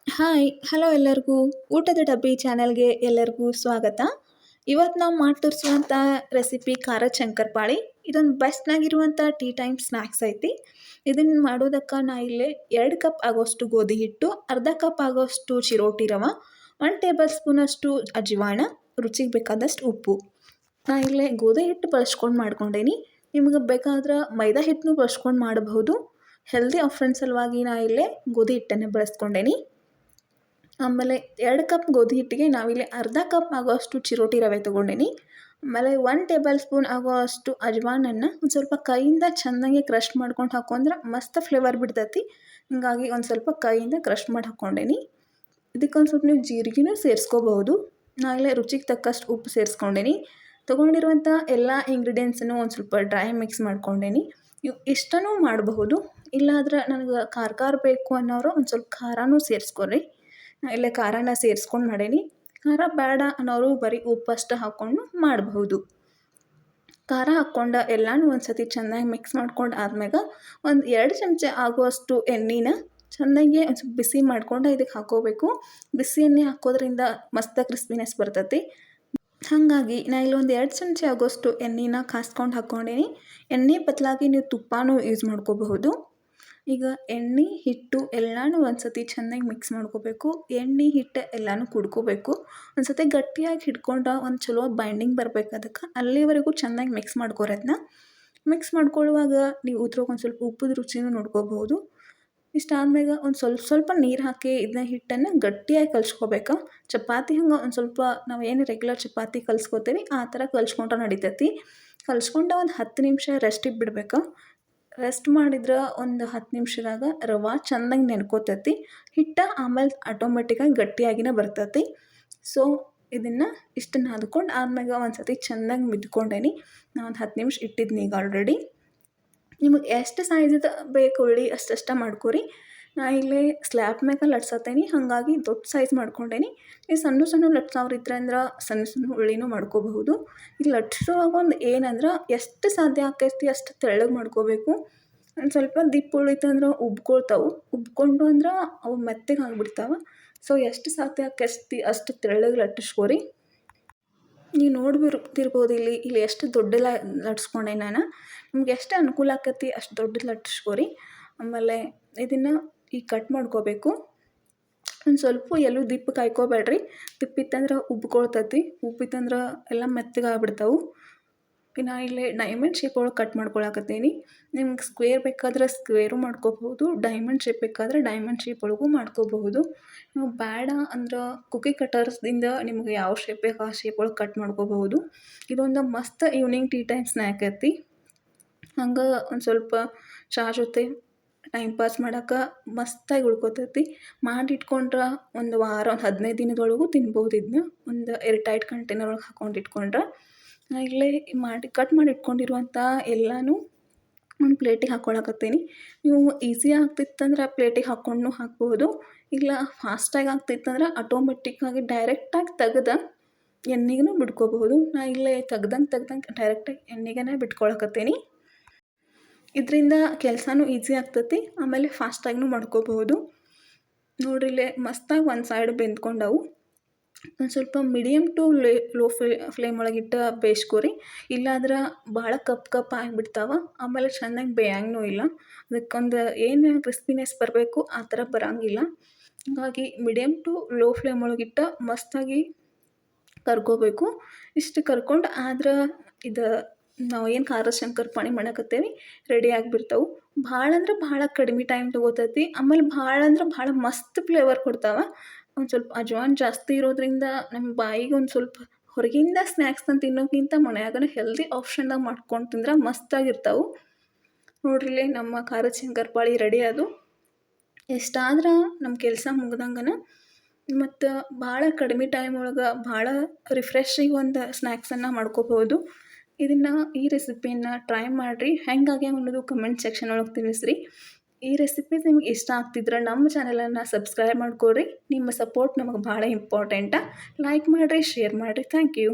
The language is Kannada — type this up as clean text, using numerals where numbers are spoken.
ಹಾಯ್ ಹಲೋ ಎಲ್ಲರಿಗೂ ಊಟದ ಡಬ್ಬಿ ಚಾನಲ್ಗೆ ಎಲ್ಲರಿಗೂ ಸ್ವಾಗತ. ಇವತ್ತು ನಾವು ಮಾಡಿ ತೋರಿಸುವಂಥ ರೆಸಿಪಿ ಖಾರದ ಶಂಕರಪಾಳಿ. ಇದೊಂದು ಬೆಸ್ಟ್ನಾಗಿರುವಂಥ ಟೀ ಟೈಮ್ ಸ್ನ್ಯಾಕ್ಸ್ ಐತಿ. ಇದನ್ನು ಮಾಡೋದಕ್ಕೆ ನಾ ಇಲ್ಲಿ 2 ಕಪ್ ಆಗೋಷ್ಟು ಗೋಧಿ ಹಿಟ್ಟು, ಅರ್ಧ ಕಪ್ ಆಗೋಷ್ಟು ಚಿರೋಟಿ ರವೆ, 1 ಟೇಬಲ್ ಸ್ಪೂನಷ್ಟು ಅಜ್ವಾನ, ರುಚಿಗೆ ಬೇಕಾದಷ್ಟು ಉಪ್ಪು. ನಾ ಇಲ್ಲೇ ಗೋಧಿ ಹಿಟ್ಟು ಬಳಸ್ಕೊಂಡು ಮಾಡ್ಕೊಂಡೇನಿ. ನಿಮ್ಗೆ ಬೇಕಾದ್ರೆ ಮೈದಾ ಹಿಟ್ಟನ್ನು ಬಳಸ್ಕೊಂಡು ಮಾಡಬಹುದು. ಹೆಲ್ದಿ ಆಪ್ಷನ್ ಸಲುವಾಗಿ ನಾ ಇಲ್ಲೇ ಗೋಧಿ ಹಿಟ್ಟನ್ನು ಬಳಸ್ಕೊಂಡೇನಿ. ಆಮೇಲೆ 2 ಕಪ್ ಗೋಧಿ ಹಿಟ್ಟಿಗೆ ನಾವಿಲ್ಲಿ ಅರ್ಧ ಕಪ್ ಆಗೋಷ್ಟು ಚಿರೋಟಿ ರವೆ ತೊಗೊಂಡೇನಿ. ಆಮೇಲೆ 1 ಟೇಬಲ್ ಸ್ಪೂನ್ ಆಗೋಷ್ಟು ಅಜ್ವಾನನ್ನು ಒಂದು ಸ್ವಲ್ಪ ಕೈಯಿಂದ ಚೆನ್ನಾಗಿ ಕ್ರಷ್ ಮಾಡ್ಕೊಂಡು ಹಾಕೊಂಡ್ರೆ ಮಸ್ತ್ ಫ್ಲೇವರ್ ಬಿಡ್ತೈತಿ. ಹೀಗಾಗಿ ಒಂದು ಸ್ವಲ್ಪ ಕೈಯಿಂದ ಕ್ರಷ್ ಮಾಡಿ ಹಾಕ್ಕೊಂಡೇನಿ. ಇದಕ್ಕೊಂದು ಸ್ವಲ್ಪ ನೀವು ಜೀರಿಗೆನೂ ಸೇರಿಸ್ಕೋಬಹುದು. ನಾ ಇಲ್ಲೇ ರುಚಿಗೆ ತಕ್ಕಷ್ಟು ಉಪ್ಪು ಸೇರಿಸ್ಕೊಂಡೇನಿ. ತೊಗೊಂಡಿರುವಂಥ ಎಲ್ಲ ಇಂಗ್ರೀಡಿಯೆಂಟ್ಸನ್ನು ಒಂದು ಸ್ವಲ್ಪ ಡ್ರೈ ಮಿಕ್ಸ್ ಮಾಡ್ಕೊಂಡೇನಿ. ನೀವು ಇಷ್ಟನೂ ಮಾಡಬಹುದು. ಇಲ್ಲಾಂದ್ರೆ ನನಗೆ ಖಾರ ಬೇಕು ಅನ್ನೋರು ಒಂದು ಸ್ವಲ್ಪ ಖಾರನೂ ಸೇರಿಸ್ಕೊರಿ. ಇಲ್ಲೇ ಖಾರನ ಸೇರಿಸ್ಕೊಂಡು ಮಾಡೇನಿ. ಖಾರ ಬೇಡ ಅನ್ನೋರು ಬರೀ ಉಪ್ಪಷ್ಟು ಹಾಕ್ಕೊಂಡು ಮಾಡಬಹುದು. ಖಾರ ಹಾಕ್ಕೊಂಡು ಎಲ್ಲನೂ ಒಂದು ಸತಿ ಚೆನ್ನಾಗಿ ಮಿಕ್ಸ್ ಮಾಡ್ಕೊಂಡು ಆದ್ಮ್ಯಾಗ ಒಂದು 2 ಚಮಚ ಆಗುವಷ್ಟು ಎಣ್ಣೆನ ಚೆನ್ನಾಗಿ ಒಂದು ಸ್ವಲ್ಪ ಬಿಸಿ ಮಾಡ್ಕೊಂಡು ಇದಕ್ಕೆ ಹಾಕ್ಕೋಬೇಕು. ಬಿಸಿ ಎಣ್ಣೆ ಹಾಕೋದ್ರಿಂದ ಮಸ್ತ್ ಕ್ರಿಸ್ಪಿನೆಸ್ ಬರ್ತೈತಿ. ಹಾಗಾಗಿ ನಾ ಇಲ್ಲಿ ಒಂದು 2 ಚಮಚ ಆಗೋಷ್ಟು ಎಣ್ಣೆನ ಕಾಸ್ಕೊಂಡು ಹಾಕ್ಕೊಂಡೇನಿ. ಎಣ್ಣೆ ಬದಲಾಗಿ ನೀವು ತುಪ್ಪನೂ ಯೂಸ್ ಮಾಡ್ಕೋಬಹುದು. ಈಗ ಎಣ್ಣೆ ಹಿಟ್ಟು ಎಲ್ಲನೂ ಒಂದು ಸತಿ ಚೆನ್ನಾಗಿ ಮಿಕ್ಸ್ ಮಾಡ್ಕೋಬೇಕು. ಎಣ್ಣೆ ಹಿಟ್ಟು ಎಲ್ಲನೂ ಕುಡ್ಕೋಬೇಕು. ಒಂದು ಸತಿ ಗಟ್ಟಿಯಾಗಿ ಹಿಡ್ಕೊಂಡು ಒಂದು ಚಲೋ ಬೈಂಡಿಂಗ್ ಬರ್ಬೇಕು. ಅದಕ್ಕೆ ಅಲ್ಲಿವರೆಗೂ ಚೆನ್ನಾಗಿ ಮಿಕ್ಸ್ ಮಾಡ್ಕೊರಿ. ಅದನ್ನ ಮಿಕ್ಸ್ ಮಾಡ್ಕೊಳ್ಳುವಾಗ ನೀವು ಉದ್ರೋಗಿ ಒಂದು ಸ್ವಲ್ಪ ಉಪ್ಪದ ರುಚಿನೂ ನೋಡ್ಕೋಬಹುದು. ಇಷ್ಟಾದ್ಮೇಲೆ ಒಂದು ಸ್ವಲ್ಪ ನೀರು ಹಾಕಿ ಇದನ್ನ ಹಿಟ್ಟನ್ನು ಗಟ್ಟಿಯಾಗಿ ಕಲಿಸ್ಕೋಬೇಕು. ಚಪಾತಿ ಹಂಗೆ ಒಂದು ಸ್ವಲ್ಪ ನಾವು ಏನು ರೆಗ್ಯುಲರ್ ಚಪಾತಿ ಕಲಿಸ್ಕೋತೀವಿ ಆ ಥರ ಕಲಿಸ್ಕೊಂಡ್ರೆ ನಡಿತೈತಿ. ಕಲಿಸ್ಕೊಂಡು ಒಂದು 10 ನಿಮಿಷ ರೆಸ್ಟಿಗೆ ಬಿಡ್ಬೇಕು. ರೆಸ್ಟ್ ಮಾಡಿದ್ರೆ ಒಂದು 10 ನಿಮಿಷದಾಗ ರವೆ ಚೆನ್ನಾಗಿ ನೆನ್ಕೋತೈತಿ. ಹಿಟ್ಟು ಆಮೇಲೆ ಆಟೋಮೆಟಿಕ್ಕಾಗಿ ಗಟ್ಟಿಯಾಗಿನೇ ಬರ್ತೈತಿ. ಸೊ ಇದನ್ನು ಇಷ್ಟು ನಾದ್ಕೊಂಡು ಆದ್ಮ್ಯಾಗ ಒಂದು ಸತಿ ಚೆನ್ನಾಗಿ ಮಿದ್ಕೊಂಡೇನಿ. ನಾನು ಒಂದು 10 ನಿಮಿಷ ಇಟ್ಟಿದ್ದೀನಿ ಈಗ ಆಲ್ರೆಡಿ. ನಿಮಗೆ ಎಷ್ಟು ಸೈಜದು ಬೇಕು ಉಳ್ಳಿ ಅಷ್ಟಷ್ಟು ಮಾಡ್ಕೊರಿ. ನಾ ಇಲ್ಲಿ ಸ್ಲ್ಯಾಬ್ ಮ್ಯಾಗ ಲಟ್ಸತ್ತೇನಿ. ಹಾಗಾಗಿ ದೊಡ್ಡ ಸೈಜ್ ಮಾಡ್ಕೊಂಡೇನಿ. ಈ ಸಣ್ಣ ಲಟ್ಸೋರು ಇದ್ರೆ ಅಂದ್ರೆ ಸಣ್ಣ ಉಳ್ಳಿನೂ ಮಾಡ್ಕೋಬಹುದು. ಈಗ ಲಟ್ಸೋವಾಗ ಒಂದು ಏನಂದ್ರೆ ಎಷ್ಟು ಸಾಧ್ಯ ಆಕೈತಿ ಅಷ್ಟು ತೆಳ್ಳಗೆ ಮಾಡ್ಕೋಬೇಕು. ಒಂದು ಸ್ವಲ್ಪ ದಿಪ್ಪ ಉಳಿತಂದ್ರೆ ಉಬ್ಕೊಳ್ತಾವೆ. ಉಬ್ಕೊಂಡು ಅಂದ್ರೆ ಅವು ಮೆತ್ತಗೆ ಆಗಿಬಿಡ್ತಾವೆ. ಸೊ ಎಷ್ಟು ಸಾಧ್ಯ ಆಕೈತಿ ಅಷ್ಟು ತೆಳ್ಳಗೆ ಲಟ್ಟಿಸ್ಕೊರಿ. ನೀವು ನೋಡ್ತಿರ್ಬೋದು ಇಲ್ಲಿ ಎಷ್ಟು ದೊಡ್ಡ ಲಟ್ಸ್ಕೊಂಡೆ ನಾನು. ನಿಮ್ಗೆ ಎಷ್ಟು ಅನುಕೂಲ ಆಕೈತಿ ಅಷ್ಟು ದೊಡ್ಡದು ಲಟ್ಟಿಸ್ಕೊರಿ. ಆಮೇಲೆ ಇದನ್ನು ಈಗ ಕಟ್ ಮಾಡ್ಕೋಬೇಕು. ಒಂದು ಸ್ವಲ್ಪ ಎಲ್ಲೂ ದಿಪ್ಪ ಕಾಯ್ಕೋಬೇಡ್ರಿ. ದಿಪ್ಪಿತ್ತಂದ್ರೆ ಉಬ್ಕೊಳ್ತೈತಿ. ಉಬ್ಬಿತ್ತಂದ್ರೆ ಎಲ್ಲ ಮೆತ್ತಗೆ ಆಗ್ಬಿಡ್ತಾವೆ. ನಾ ಇಲ್ಲಿ ಡೈಮಂಡ್ ಶೇಪ್ ಒಳಗೆ ಕಟ್ ಮಾಡ್ಕೊಳಕತ್ತೀನಿ. ನಿಮ್ಗೆ ಸ್ಕ್ವೇರ್ ಬೇಕಾದ್ರೆ ಸ್ಕ್ವೇರು ಮಾಡ್ಕೋಬಹುದು. ಡೈಮಂಡ್ ಶೇಪ್ ಬೇಕಾದ್ರೆ ಡೈಮಂಡ್ ಶೇಪ್ ಒಳಗೂ ಮಾಡ್ಕೋಬಹುದು. ನೀವು ಬೇಡ ಅಂದ್ರೆ ಕುಕ್ಕಿ ಕಟರ್ಸ್ದಿಂದ ನಿಮ್ಗೆ ಯಾವ ಶೇಪ್ ಬೇಕು ಆ ಶೇಪ್ ಒಳಗೆ ಕಟ್ ಮಾಡ್ಕೋಬಹುದು. ಇದೊಂದು ಮಸ್ತ್ ಈವ್ನಿಂಗ್ ಟೀ ಟೈಮ್ ಸ್ನ್ಯಾಕ್ ಐತಿ. ಹಂಗೆ ಒಂದು ಸ್ವಲ್ಪ ಚಹಾ ಜೊತೆ ಟೈಮ್ ಪಾಸ್ ಮಾಡೋಕೆ ಮಸ್ತಾಗಿ ಉಳ್ಕೋತೈತಿ. ಮಾಡಿಟ್ಕೊಂಡ್ರೆ ಒಂದು ವಾರ, ಒಂದು 15 ದಿನದೊಳಗೂ ತಿನ್ಬೋದು. ಇದನ್ನ ಒಂದು ಏರ್ಟೈಟ್ ಕಂಟೈನರ್ ಒಳಗೆ ಹಾಕೊಂಡು ಇಟ್ಕೊಂಡ್ರೆ. ಇಲ್ಲೇ ಕಟ್ ಮಾಡಿ ಇಟ್ಕೊಂಡಿರುವಂಥ ಎಲ್ಲನೂ ಒಂದು ಪ್ಲೇಟಿಗೆ ಹಾಕ್ಕೊಳಕತ್ತೀನಿ. ನೀವು ಈಸಿ ಆಗ್ತಿತ್ತಂದ್ರೆ ಪ್ಲೇಟಿಗೆ ಹಾಕ್ಕೊಂಡು ಹಾಕ್ಬೋದು. ಇಲ್ಲ ಫಾಸ್ಟಾಗಿ ಆಗ್ತಿತ್ತಂದ್ರೆ ಆಟೋಮೆಟಿಕ್ಕಾಗಿ ಡೈರೆಕ್ಟಾಗಿ ತೆಗ್ದು ಎಣ್ಣೆಗೂ ಬಿಟ್ಕೋಬಹುದು. ನಾ ಇಲ್ಲೇ ತೆಗ್ದಂಗೆ ಡೈರೆಕ್ಟಾಗಿ ಎಣ್ಣೆಗೆ ಬಿಟ್ಕೊಳಕತ್ತೀನಿ. ಇದರಿಂದ ಕೆಲಸನೂ ಈಸಿ ಆಗ್ತೈತಿ. ಆಮೇಲೆ ಫಾಸ್ಟಾಗಿನೂ ಮಾಡ್ಕೋಬಹುದು. ನೋಡ್ರಿ ಇಲ್ಲೇ ಮಸ್ತಾಗಿ ಒಂದು ಸೈಡ್ ಬೆಂದ್ಕೊಂಡವು. ಒಂದು ಸ್ವಲ್ಪ ಮೀಡಿಯಮ್ ಟು ಲೋ ಫ್ಲೇಮ್ ಒಳಗಿಟ್ಟು ಬೇಯಿಸ್ಕೊರಿ. ಇಲ್ಲಾಂದ್ರೆ ಭಾಳ ಕಪ್ ಆಗಿಬಿಡ್ತಾವೆ. ಆಮೇಲೆ ಚೆನ್ನಾಗಿ ಬೇಯಂಗೂ ಇಲ್ಲ. ಅದಕ್ಕೊಂದು ಏನು ಕ್ರಿಸ್ಪಿನೆಸ್ ಬರಬೇಕು ಆ ಥರ ಬರೋಂಗಿಲ್ಲ. ಹಾಗಾಗಿ ಮೀಡಿಯಮ್ ಟು ಲೋ ಫ್ಲೇಮ್ ಒಳಗಿಟ್ಟು ಮಸ್ತಾಗಿ ಕರ್ಕೋಬೇಕು. ಇಷ್ಟು ಕರ್ಕೊಂಡು ಆದ್ರೆ ಇದು ನಾವು ಏನು ಖಾರದ ಶಂಕರಪಾಳಿ ಮಾಡಕತ್ತೇವೆ ರೆಡಿ ಆಗಿಬಿಡ್ತಾವೆ. ಭಾಳ ಅಂದ್ರೆ ಭಾಳ ಕಡಿಮೆ ಟೈಮ್ ತೊಗೋತೈತಿ. ಆಮೇಲೆ ಭಾಳ ಅಂದ್ರೆ ಭಾಳ ಮಸ್ತ್ ಫ್ಲೇವರ್ ಕೊಡ್ತಾವೆ. ಒಂದು ಸ್ವಲ್ಪ ಅಜ್ವಾನ ಜಾಸ್ತಿ ಇರೋದ್ರಿಂದ ನಮ್ಮ ಬಾಯಿಗೆ ಒಂದು ಸ್ವಲ್ಪ ಹೊರಗಿಂದ ಸ್ನ್ಯಾಕ್ಸ್ನ ತಿನ್ನೋಕ್ಕಿಂತ ಮನ್ಯಾಗನೇ ಹೆಲ್ದಿ ಆಪ್ಷನ್ನಾಗ ಮಾಡ್ಕೊಂಡು ತಿಂದ್ರೆ ಮಸ್ತಾಗಿರ್ತಾವೆ. ನೋಡ್ರಿ ನಮ್ಮ ಖಾರದ ಶಂಕರಪಾಳಿ ರೆಡಿ ಅದು. ಎಷ್ಟಾದ್ರೆ ನಮ್ಮ ಕೆಲಸ ಮುಗ್ದಂಗನ ಮತ್ತು ಭಾಳ ಕಡಿಮೆ ಟೈಮ್ ಒಳಗೆ ಭಾಳ ರಿಫ್ರೆಶಿಂಗ್ ಒಂದು ಸ್ನ್ಯಾಕ್ಸನ್ನು ಮಾಡ್ಕೋಬೋದು. ಇದನ್ನು ಈ ರೆಸಿಪಿಯನ್ನು ಟ್ರೈ ಮಾಡಿರಿ. ಹೆಂಗಾಗ್ಯಾವ ಅನ್ನೋದು ಕಮೆಂಟ್ ಸೆಕ್ಷನ್ ಒಳಗೆ ತಿಳಿಸ್ರಿ. ಈ ರೆಸಿಪೀಸ್ ನಿಮ್ಗೆ ಇಷ್ಟ ಆಗ್ತಿದ್ರೆ ನಮ್ಮ ಚಾನಲನ್ನು ಸಬ್ಸ್ಕ್ರೈಬ್ ಮಾಡ್ಕೊರಿ. ನಿಮ್ಮ ಸಪೋರ್ಟ್ ನಮಗೆ ಭಾಳ ಇಂಪಾರ್ಟೆಂಟ. ಲೈಕ್ ಮಾಡಿರಿ, ಶೇರ್ ಮಾಡಿರಿ. Thank you.